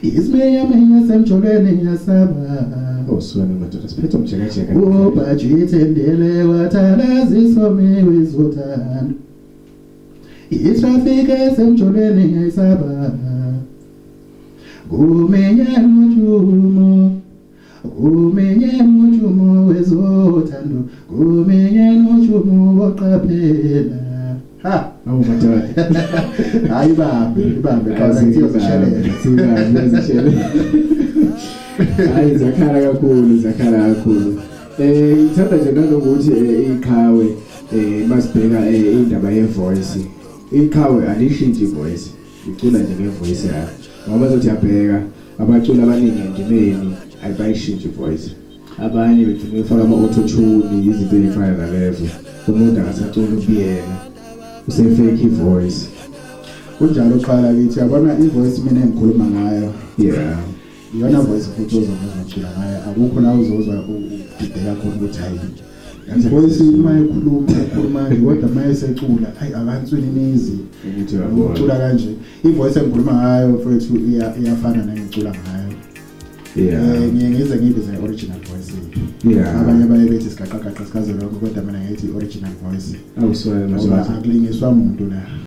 Ismeyame semcholweni ngiyasaba. Oswana madoda siphethe umjekejeke. Ubajithendele wathalazi somiwe zothanda. Itraffic esemcholweni ngiyasaba. Kumenye mujumo wezothando. Kumenye mujumo woqaphela. Ha, madoda. Hayi ibambe kazi siyozishelela. Hayi zakhala kakhulu. Ngithanda nje nanokuthi iqhawe masibheka indaba yevoice. Iqhawe alishintshi ivoice. Icula nje ngevoice yakho. Ngoba sothi yabheka abaculi abaningi endimeni abayishintshe ivoice. Abanye begcina befaka ama-auto-tune izinto ezifana nalezo. Umuntu akasacula ubiyena. Usefake ivoice. Kunjalo qala kithi yabona ivoice mina engikhuluma ngayo. Yeah. Iyona voice futhi ozongizocula ngayo. Akukho la uzozwa udideka khona ukuthi hayi. Voice uma ekhuluma nje kodwa uma esecula hayi akanswini imizi. Ucula kanje. Ivoice engikhuluma ngayo mfowethu iyafana nengicula ngayo. Yeah. Ngize ngibize original voice. Yeah. Abanye bayebethi sigaqaqaqa sikaze lokho kodwa mina ngithi original voice. Awuswele manje. Akulingiswa umuntu la.